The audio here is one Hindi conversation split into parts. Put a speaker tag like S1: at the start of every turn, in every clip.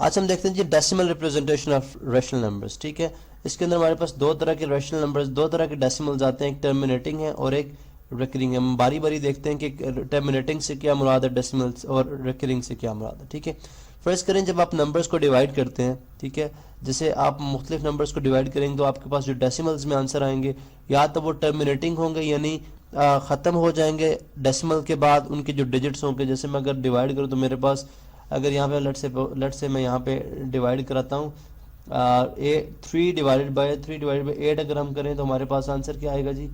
S1: आज हम देखते हैं जी decimal representation of rational numbers. ठीक है, इसके अंदर हमारे पास दो तरह के रैशनल नंबर्स, दो तरह के डेसिमल्स आते हैं, एक टर्मिनेटिंग है और एक रिकरिंग है। हम बारी बारी देखते हैं कि टर्मिनेटिंग से क्या मुराद है डेसिमल्स और रिकरिंग से क्या मुराद है। ठीक है, फर्ज करें जब आप नंबर्स को डिवाइड करते हैं, ठीक है, जैसे आप मुख्तलिफ नंबर्स को डिवाइड करेंगे तो आपके पास जो डेसिमल्स में आंसर आएंगे या तो वो टर्मिनेटिंग होंगे यानी ख़त्म हो जाएंगे डेसिमल के बाद उनके जो डिजिट्स होंगे। जैसे मैं अगर डिवाइड करूँ तो मेरे पास अगर यहाँ पे लेट से मैं यहाँ पे डिवाइड कराता हूँ 3/8 अगर हम करें तो हमारे पास आंसर क्या आएगा जी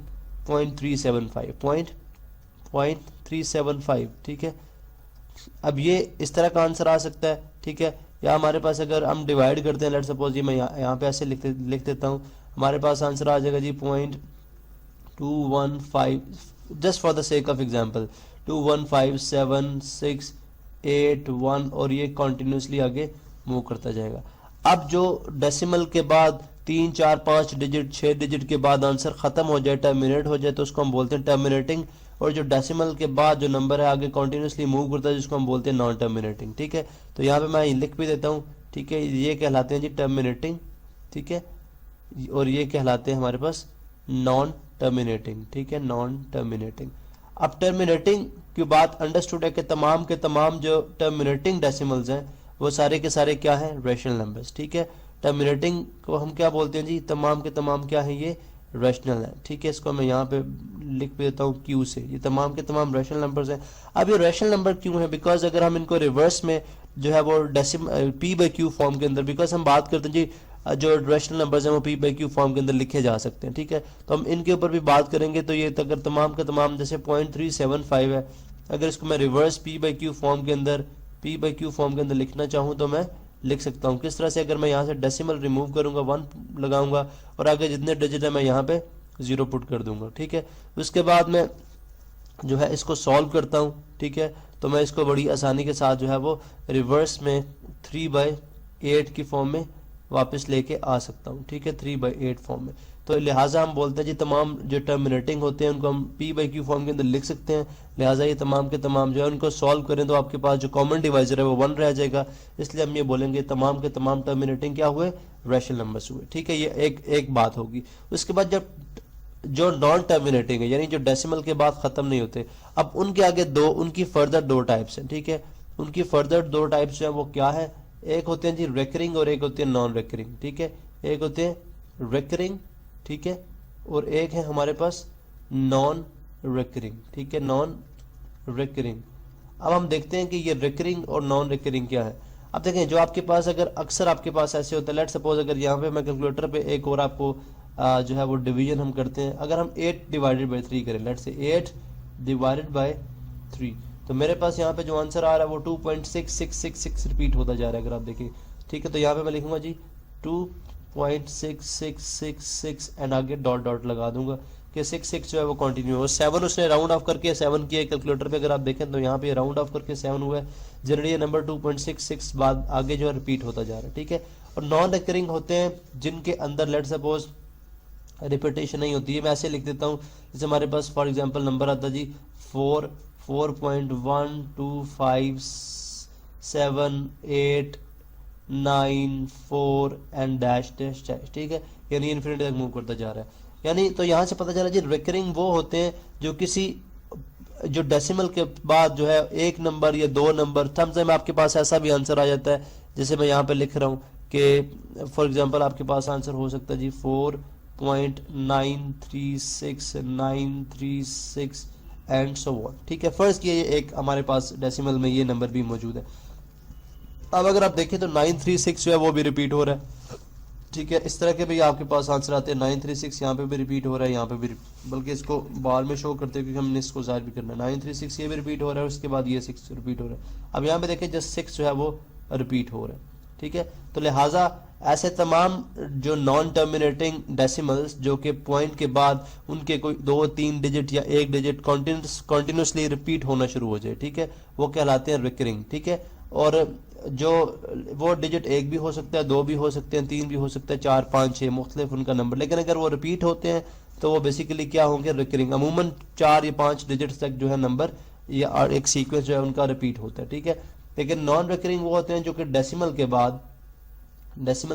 S1: 0.375। ठीक है, अब ये इस तरह का आंसर आ सकता है। ठीक है, या हमारे पास अगर हम डिवाइड करते हैं, लेट सपोज ये मैं यहाँ पे ऐसे लिख देता हूँ, हमारे पास आंसर आ जाएगा जी 0.215, just for the sake of example 2157681 और ये कॉन्टिन्यूसली आगे मूव करता जाएगा। अब जो डेसिमल के बाद 3 4 5 डिजिट 6 डिजिट के बाद आंसर खत्म हो जाए, टर्मिनेट हो जाए, तो उसको हम बोलते हैं टर्मिनेटिंग। और जो डेसिमल के बाद जो नंबर है आगे कॉन्टिन्यूसली मूव करता है जिसको हम बोलते हैं नॉन टर्मिनेटिंग। ठीक है, तो यहाँ पे मैं लिख भी देता हूँ। ठीक है, ये कहलाते हैं जी टर्मिनेटिंग। ठीक है, और ये कहलाते हैं हमारे पास नॉन टर्मिनेटिंग। ठीक है, नॉन टर्मिनेटिंग। अब टर्मिनेटिंग की बात अंडरस्टूड है कि तमाम के तमाम जो टर्मिनेटिंग डेसिमल्स हैं वो सारे के सारे क्या हैं, रैशनल नंबर्स। ठीक है, टर्मिनेटिंग को हम क्या बोलते हैं जी, तमाम के तमाम क्या है, ये रैशनल है। ठीक है, इसको मैं यहाँ पे लिख भी देता हूँ क्यू से, ये तमाम के तमाम रैशनल नंबर्स हैं। अब ये रैशनल नंबर क्यों है, बिकॉज अगर हम इनको रिवर्स में जो है वो पी बाई क्यू फॉर्म के अंदर, बिकॉज हम बात करते हैं जी जो रैशनल नंबर्स हैं वो पी बाई क्यू फॉर्म के अंदर लिखे जा सकते हैं। ठीक है, तो हम इनके ऊपर भी बात करेंगे। तो ये अगर तमाम का तमाम जैसे 0.375 है, अगर इसको मैं reverse P by Q form के अंदर लिखना चाहूँ तो मैं लिख सकता हूँ। किस तरह से, अगर मैं यहाँ से डेसिमल रिमूव करूँगा 1 लगाऊंगा और आगे जितने डिजिट है मैं यहाँ पे 0 पुट कर दूंगा। ठीक है, उसके बाद मैं जो है इसको सॉल्व करता हूँ। ठीक है, तो मैं इसको बड़ी आसानी के साथ जो है वो रिवर्स में 3/8 की फॉर्म में वापस लेके आ सकता हूँ। ठीक है, 3/8 फॉर्म में। तो लिहाजा हम बोलते हैं जी तमाम जो टर्मिनेटिंग होते हैं उनको हम पी बाई क्यू फॉर्म के अंदर लिख सकते हैं। लिहाजा ये तमाम के तमाम जो है उनको सॉल्व करें तो आपके पास जो कॉमन डिवाइजर है वो 1 रह जाएगा। इसलिए हम ये बोलेंगे तमाम के तमाम टर्मिनेटिंग क्या हुए, रैशनल नंबर्स हुए। ठीक है, ये एक बात होगी। उसके बाद जब जो नॉन टर्मिनेटिंग है यानी जो डेसिमल के बाद खत्म नहीं होते, अब उनके आगे उनकी फर्दर 2 टाइप्स हैं। ठीक है, उनकी फर्दर 2 टाइप्स जो है वो क्या है, एक होते हैं जी रेकरिंग और एक होते हैं नॉन रेकरिंग। ठीक है, एक होते हैं रेकरिंग, ठीक है, और एक है हमारे पास नॉन रेकरिंग। ठीक है, नॉन रेकरिंग। अब हम देखते हैं कि ये रेकरिंग और नॉन रेकरिंग क्या है। अब देखें जो आपके पास अगर अक्सर आपके पास ऐसे होता है, लेट सपोज अगर यहाँ पे मैं कैलकुलेटर पे एक और आपको जो है वो डिवीजन हम करते हैं, अगर हम 8/3 करें, लेट से 8/3, तो मेरे पास यहाँ पे जो आंसर आ रहा है वो 2.6666 रिपीट होता जा रहा है अगर आप देखें। ठीक है, तो यहाँ पे मैं लिखूंगा जी 2.6666 एंड आगे डॉट डॉट लगा दूंगा कि 66 जो है वो कंटिन्यू हो। 7 उसने राउंड ऑफ करके 7 किया कैलकुलेटर पे, अगर आप देखें तो यहाँ पे राउंड ऑफ करके 7 हुआ है। जनरली ये नंबर 2.66 बाद आगे जो है रिपीट होता जा रहा है। ठीक है, और नॉन रिकरिंग होते हैं जिनके अंदर लेट सपोज रिपीटेशन नहीं होती है। मैं ऐसे लिख देता हूँ, जैसे हमारे पास फॉर एग्जांपल नंबर आता है जी 4.1257894 एंड डैश डैश डैश। ठीक है, यानी इन्फिनिटी तक मूव करता जा रहा है। यानी तो यहाँ से पता चला जी रिकरिंग वो होते हैं जो किसी जो डेसिमल के बाद जो है एक नंबर या 2 नंबर, समटाइम आपके पास ऐसा भी आंसर आ जाता है जैसे मैं यहाँ पे लिख रहा हूँ कि फॉर एग्जांपल आपके पास आंसर हो सकता है जी 4.936936 एंड सो ऑन। ठीक है, फर्ज किया ये एक हमारे पास डेसिमल में ये नंबर भी मौजूद है। अब अगर आप देखें तो 936 जो है वो भी रिपीट हो रहा है। ठीक है, इस तरह के भी आपके पास आंसर आते हैं। 936 यहाँ पे भी रिपीट हो रहा है, यहाँ पे भी, बल्कि इसको बार में शो करते हैं क्योंकि हमने इसको जाहिर भी करना है। 936 ये भी रिपीट हो रहा है, उसके बाद ये 6 रिपीट हो रहा है। अब यहाँ पे देखें जस्ट 6 जो है वो रिपीट हो रहा है। ठीक है, तो लिहाजा ऐसे तमाम जो नॉन टर्मिनेटिंग डेसिमल्स जो कि पॉइंट के बाद उनके कोई 2-3 डिजिट या 1 डिजिट कॉन्टिन्यूसली रिपीट होना शुरू हो जाए, ठीक है, वो कहलाते हैं रिकरिंग। ठीक है, और जो वो डिजिट 1 भी हो सकता है, 2 भी हो सकते हैं, 3 भी हो सकता है, 4 5 6 मुख्तलिफ उनका नंबर, लेकिन अगर वो रिपीट होते हैं तो वो बेसिकली क्या होंगे, रिकरिंग। अमूमन 4 या 5 डिजिट तक जो है नंबर या एक सीक्वेंस जो है उनका रिपीट होता है। ठीक है, लेकिन नॉन रिकरिंग वो होते हैं जो कि डेसिमल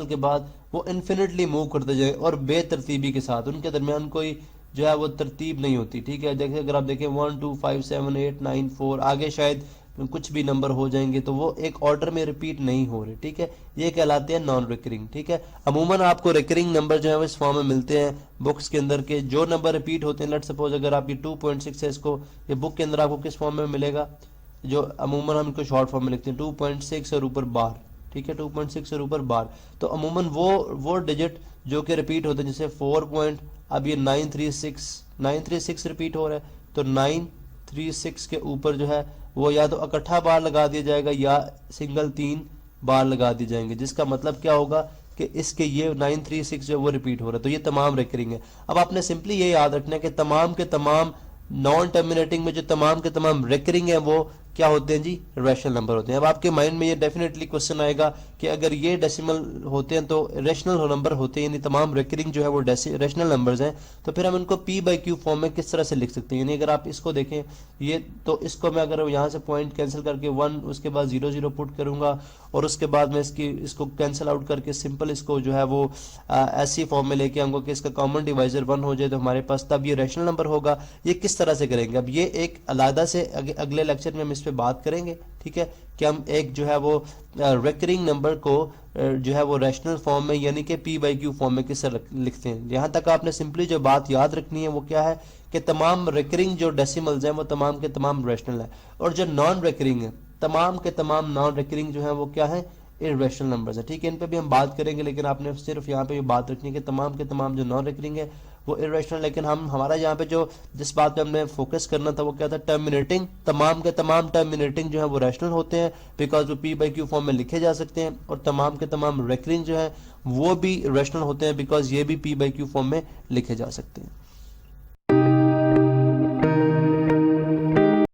S1: के बाद वो इन्फिनिटली मूव करते जाए और बेतरतीबी के साथ, उनके दरमियान कोई जो है वो तरतीब नहीं होती। ठीक है, जैसे अगर आप देखें 1 2 5 7 8 9 4, आगे शायद कुछ भी नंबर हो जाएंगे तो वो एक ऑर्डर में रिपीट नहीं हो रहे। ठीक है, ये कहलाते हैं नॉन रिकरिंग। ठीक है, अमूमन आपको रिकरिंग नंबर जो है वो इस फॉर्म में मिलते हैं बुक्स के अंदर के, जो नंबर रिपीट होते हैं। लेट सपोज अगर आप ये 2.6 है, इसको ये बुक के अंदर आपको किस फॉर्म में मिलेगा, जो अमूमन हम इनको शॉर्ट फॉर्म में लिखते हैं 2.6 और ऊपर बार। ठीक है, 2.6 और ऊपर बार, तो अमूमन वो डिजिट जो कि रिपीट होते हैं, जैसे 4 पॉइंट, अब ये 936 रिपीट हो रहा है, तो 936 के ऊपर जो है वो या तो इकट्ठा बार लगा दिया जाएगा या सिंगल 3 बार लगा दिए जाएंगे, जिसका मतलब क्या होगा कि इसके ये 936 जो वो रिपीट हो रहा है, तो ये तमाम रिकरिंग है। अब आपने सिंपली ये याद रखना है कि तमाम के तमाम नॉन टर्मिनेटिंग में जो तमाम के तमाम रिकरिंग है वो क्या होते हैं जी, रैशनल नंबर होते हैं। अब आपके माइंड में ये डेफिनेटली क्वेश्चन आएगा कि अगर ये डेसिमल होते हैं तो रैशनल नंबर होते हैं, यानी तमाम रिकरिंग जो है वो रैशनल नंबर्स हैं, तो फिर हम इनको पी बाई क्यू फॉर्म में किस तरह से लिख सकते हैं। यानी अगर आप इसको देखें ये, तो इसको मैं अगर यहाँ से पॉइंट कैंसिल करके 1 उसके बाद 0 0 पुट करूंगा और उसके बाद मैं इसको कैंसिल आउट करके सिंपल इसको जो है वो ऐसी फॉर्म में लेके आऊंगा कि इसका कॉमन डिवाइजर 1 हो जाए, तो हमारे पास तब ये रैशनल नंबर होगा। ये किस तरह से करेंगे, अब ये एक अलग से अगले लेक्चर में हम इस पे बात करेंगे। ठीक है, कि हम एक जो है वो रिकरिंग नंबर को जो है वो रैशनल फॉर्म में यानी कि पी बाई क्यू फॉर्म में किस तरह लिखते हैं। यहाँ तक आपने सिंपली जो बात याद रखनी है वो क्या है कि तमाम रिकरिंग जो डेसिमल्स हैं वो तमाम के तमाम रैशनल है, और जो नॉन रिकरिंग है तमाम के तमाम नॉन रिकरिंग जो है वो क्या है, इर्रेशनल नंबर्स है। ठीक है, इन पे भी हम बात करेंगे, लेकिन आपने सिर्फ यहाँ पे भी बात रखनी है कि तमाम के तमाम जो नॉन रिकरिंग है वो इर्रेशनल। लेकिन हमारा यहाँ पे जो जिस बात पे हमने फोकस करना था वो क्या था, टर्मिनेटिंग, तमाम के तमाम टर्मिनेटिंग जो है वो रैशनल होते हैं बिकॉज वो पी बाई क्यू फॉर्म में लिखे जा सकते हैं, और तमाम के तमाम रिकरिंग जो है वो भी रैशनल होते हैं बिकॉज ये भी पी बाई क्यू फॉर्म में लिखे जा सकते हैं।